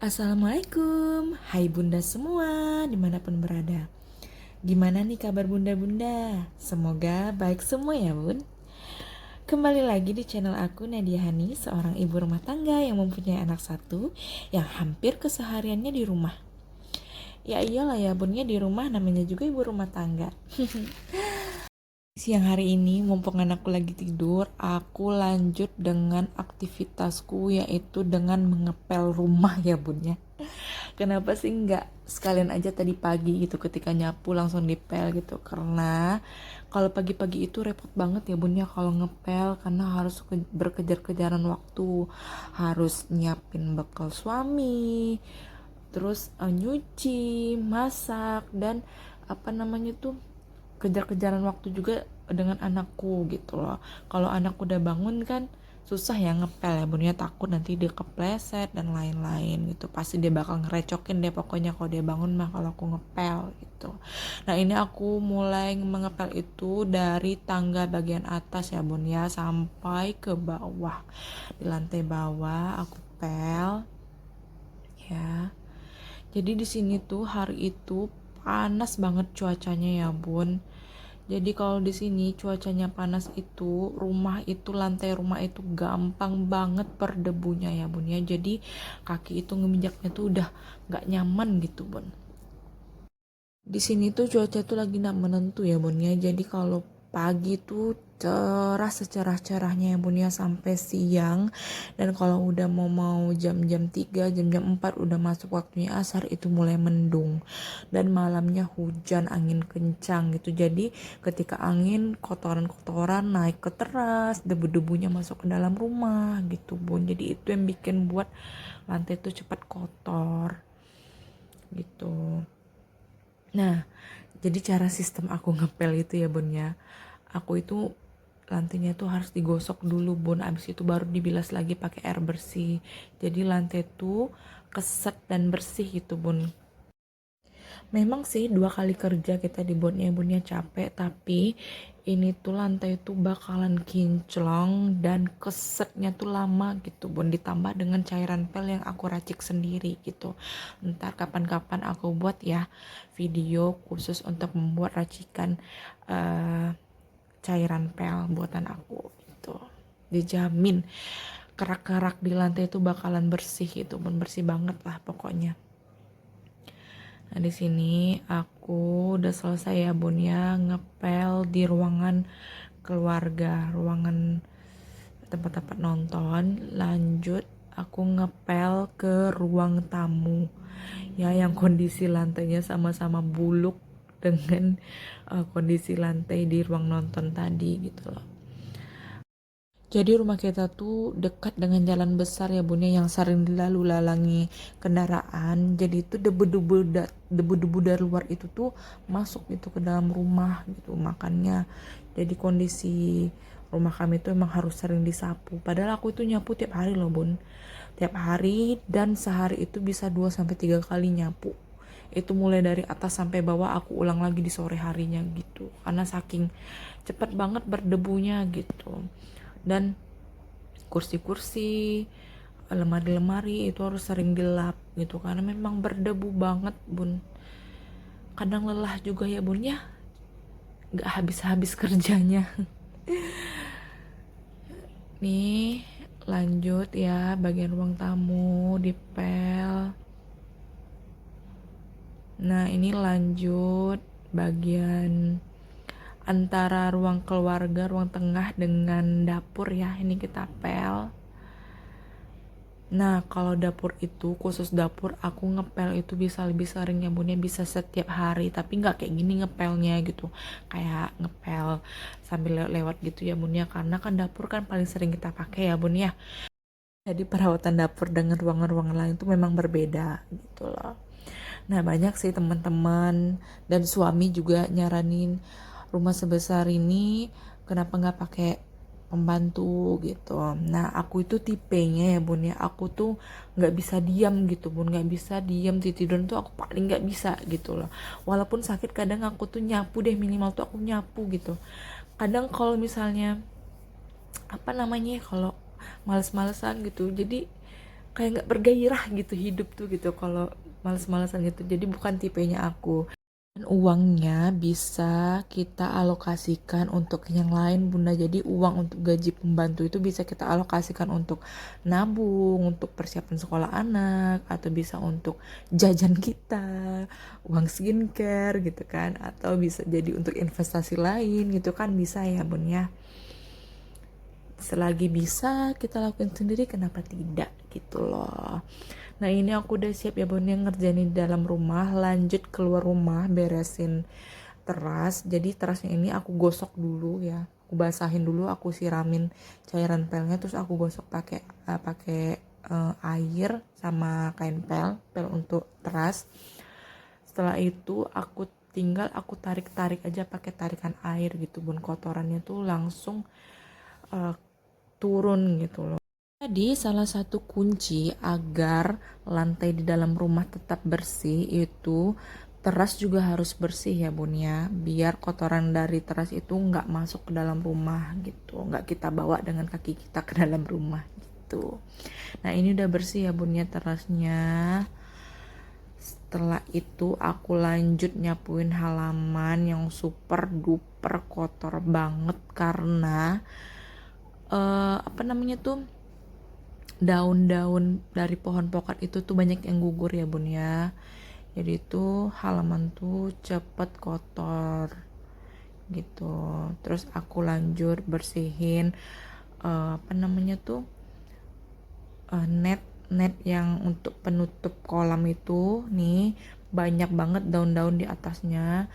Assalamualaikum, hai bunda semua dimanapun berada. Gimana nih kabar bunda-bunda? Semoga baik semua ya bun. Kembali lagi di channel aku Nadia Hani, seorang ibu rumah tangga yang mempunyai anak satu yang hampir kesehariannya di rumah. Ya iyalah ya bunnya di rumah, namanya juga ibu rumah tangga. Siang hari ini, mumpung anakku lagi tidur, aku lanjut dengan aktivitasku yaitu dengan mengepel rumah ya bun ya. Kenapa sih nggak sekalian aja tadi pagi gitu ketika nyapu langsung dipel gitu? Karena kalau pagi-pagi itu repot banget ya bun ya kalau ngepel karena harus berkejar-kejaran waktu, harus nyiapin bekal suami, terus nyuci, masak dan apa namanya tuh kejar-kejaran waktu juga dengan anakku gitu loh. Kalau anak udah bangun kan susah ya ngepel ya bunnya, takut nanti dia kepleset dan lain-lain gitu, pasti dia bakal ngerecokin deh pokoknya kalau dia bangun mah kalau aku ngepel gitu. Nah ini aku mulai mengepel itu dari tangga bagian atas ya bun ya sampai ke bawah, di lantai bawah aku pel ya. Jadi di sini tuh hari itu panas banget cuacanya ya bun. Jadi kalau di sini cuacanya panas itu, rumah itu, lantai rumah itu gampang banget berdebunya ya bun ya. Jadi kaki itu ngeminjaknya tuh udah nggak nyaman gitu bun. Di sini tuh cuaca tuh lagi nggak menentu ya bun ya. Jadi kalau pagi tuh cerah secerah-cerahnya ya bun ya sampai siang, dan kalau udah mau jam-jam 3 jam-jam 4 udah masuk waktunya asar itu mulai mendung, dan malamnya hujan angin kencang gitu. Jadi ketika angin kotoran-kotoran naik ke teras, debu-debunya masuk ke dalam rumah gitu bun. Jadi itu yang bikin buat lantai tuh cepat kotor gitu. Nah, jadi cara sistem aku ngepel itu ya bun ya, aku itu lantainya tuh harus digosok dulu bun, abis itu baru dibilas lagi pakai air bersih. Jadi lantai tuh keset dan bersih gitu bun. Memang sih 2 kali kerja kita di bun ya capek, tapi ini tuh lantai tuh bakalan kinclong dan kesetnya tuh lama gitu bun, ditambah dengan cairan pel yang aku racik sendiri gitu. Ntar kapan-kapan aku buat ya video khusus untuk membuat racikan uh, cairan pel buatan aku gitu. Dijamin kerak-kerak di lantai itu bakalan bersih gitu bun, bersih banget lah pokoknya. Nah, di sini aku udah selesai ya bun ya ngepel di ruangan keluarga, ruangan tempat-tempat nonton. Lanjut aku ngepel ke ruang tamu ya, yang kondisi lantainya sama-sama buluk dengan kondisi lantai di ruang nonton tadi gitu loh. Jadi rumah kita tuh dekat dengan jalan besar ya bun ya, yang sering dilalu lalangi kendaraan. Jadi itu debu-debu dari luar itu tuh masuk gitu ke dalam rumah gitu. Makanya jadi kondisi rumah kami tuh emang harus sering disapu. Padahal aku itu nyapu tiap hari loh bun. Tiap hari, dan sehari itu bisa 2 sampai 3 kali nyapu. Itu mulai dari atas sampai bawah, aku ulang lagi di sore harinya gitu. Karena saking cepet banget berdebunya gitu. Dan kursi-kursi, lemari-lemari itu harus sering dilap gitu karena memang berdebu banget bun. Kadang lelah juga ya bun ya, nggak habis-habis kerjanya. Nih lanjut ya, bagian ruang tamu dipel. Nah ini lanjut bagian antara ruang keluarga, ruang tengah dengan dapur ya, ini kita pel. Nah kalau dapur itu, khusus dapur aku ngepel itu bisa lebih sering ya bun ya, bisa setiap hari, tapi nggak kayak gini ngepelnya gitu, kayak ngepel sambil lewat gitu ya bun ya, karena kan dapur kan paling sering kita pakai ya bun ya. Jadi perawatan dapur dengan ruangan-ruangan lain itu memang berbeda gitu loh. Nah banyak sih teman-teman dan suami juga nyaranin rumah sebesar ini kenapa nggak pakai pembantu gitu. Nah aku itu tipenya ya bun ya, aku tuh nggak bisa diam gitu bun, nggak bisa diam tidur tuh aku paling nggak bisa gitu loh. Walaupun sakit kadang aku tuh nyapu deh, minimal tuh aku nyapu gitu. Kadang kalau misalnya apa namanya, kalau males-malesan gitu, jadi kayak nggak bergairah gitu hidup tuh gitu kalau males-malesan gitu. Jadi bukan tipenya aku. Dan uangnya bisa kita alokasikan untuk yang lain Bunda. Jadi uang untuk gaji pembantu itu bisa kita alokasikan untuk nabung, untuk persiapan sekolah anak, atau bisa untuk jajan kita, uang skincare gitu kan, atau bisa jadi untuk investasi lain gitu kan, bisa ya Bun ya. Selagi bisa kita lakukan sendiri, kenapa tidak gitu loh. Nah ini aku udah siap ya Bun yang ngerjain di dalam rumah, lanjut keluar rumah beresin teras. Jadi terasnya ini aku gosok dulu ya, aku basahin dulu, aku siramin cairan pelnya, terus aku gosok pakai air sama kain pel untuk teras. Setelah itu aku tarik aja pakai tarikan air gitu Bun, kotorannya tuh langsung uh, turun gitu loh. Jadi salah satu kunci agar lantai di dalam rumah tetap bersih itu teras juga harus bersih ya Bun ya, biar kotoran dari teras itu nggak masuk ke dalam rumah gitu, nggak kita bawa dengan kaki kita ke dalam rumah gitu. Nah ini udah bersih ya Bun ya terasnya. Setelah itu aku lanjut nyapuin halaman yang super duper kotor banget karena apa namanya tuh, daun-daun dari pohon pokat itu tuh banyak yang gugur ya Bun ya. Jadi tuh halaman tuh cepet kotor gitu. Terus aku lanjut bersihin apa namanya tuh, net yang untuk penutup kolam itu nih, banyak banget daun-daun di atasnya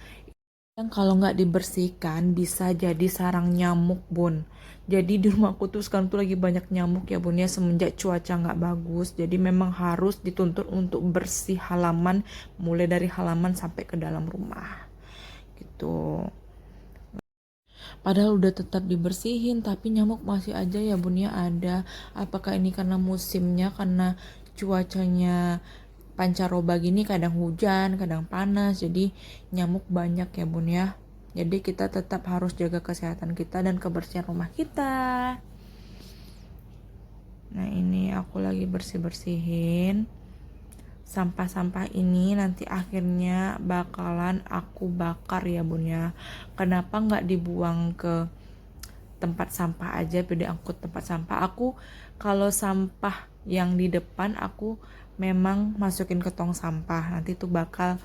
yang kalau nggak dibersihkan bisa jadi sarang nyamuk Bun. Jadi di rumah aku tuh sekarang tuh lagi banyak nyamuk ya Bun ya, semenjak cuaca nggak bagus. Jadi memang harus dituntut untuk bersih halaman, mulai dari halaman sampai ke dalam rumah gitu. Padahal udah tetap dibersihin tapi nyamuk masih aja ya Bun ya ada. Apakah ini karena musimnya, karena cuacanya pancaroba gini, kadang hujan kadang panas, jadi nyamuk banyak ya Bun ya. Jadi kita tetap harus jaga kesehatan kita dan kebersihan rumah kita. Nah ini aku lagi bersih-bersihin sampah-sampah ini, nanti akhirnya bakalan aku bakar ya Bun ya. Kenapa nggak dibuang ke tempat sampah aja, beda angkut tempat sampah. Aku kalau sampah yang di depan aku memang masukin ke tong sampah, nanti tuh bakal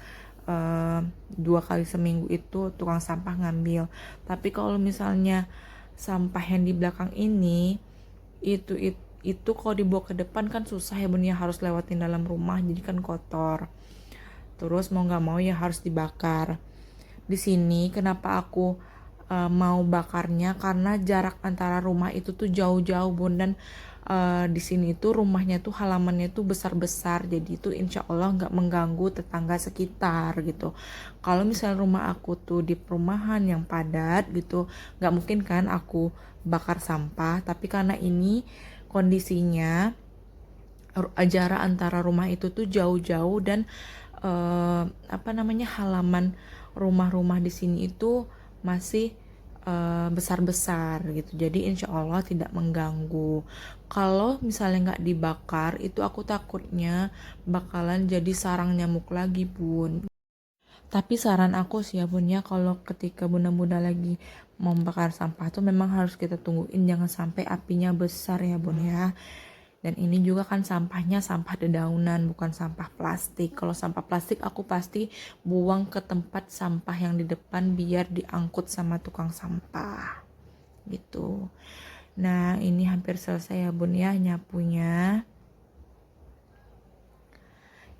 2 kali seminggu itu tukang sampah ngambil. Tapi kalau misalnya sampah yang di belakang ini itu kalau dibawa ke depan kan susah ya Bun ya, harus lewatin dalam rumah jadi kan kotor. Terus mau nggak mau ya harus dibakar. Di sini kenapa aku mau bakarnya, karena jarak antara rumah itu tuh jauh-jauh Bun, dan di sini tuh rumahnya tuh halamannya tuh besar-besar, jadi itu insya Allah nggak mengganggu tetangga sekitar gitu. Kalau misalnya rumah aku tuh di perumahan yang padat gitu, nggak mungkin kan aku bakar sampah. Tapi karena ini kondisinya jarak antara rumah itu tuh jauh-jauh, dan apa namanya, halaman rumah-rumah di sini itu masih besar-besar gitu, jadi insya Allah tidak mengganggu. Kalau misalnya nggak dibakar itu aku takutnya bakalan jadi sarang nyamuk lagi Bun. Tapi saran aku sih ya Bun ya, kalau ketika bunda-bunda lagi membakar sampah tuh memang harus kita tungguin, jangan sampai apinya besar ya Bun ya. Dan ini juga kan sampahnya sampah dedaunan, bukan sampah plastik. Kalau sampah plastik aku pasti buang ke tempat sampah yang di depan biar diangkut sama tukang sampah gitu. Nah ini hampir selesai ya Bun ya nyapunya.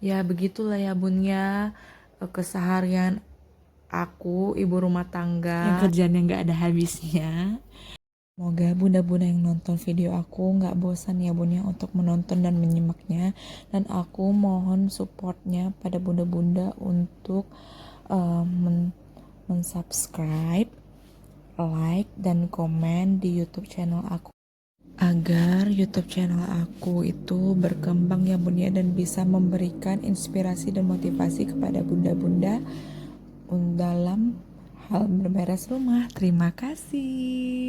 Ya begitulah ya Bun ya, keseharian aku ibu rumah tangga yang kerjanya nggak ada habisnya. Semoga bunda-bunda yang nonton video aku nggak bosan ya Bun ya untuk menonton dan menyimaknya. Dan aku mohon supportnya pada bunda-bunda untuk mensubscribe, like, dan komen di YouTube channel aku, agar YouTube channel aku itu berkembang ya Bun ya, dan bisa memberikan inspirasi dan motivasi kepada bunda-bunda dalam hal berberes rumah. Terima kasih.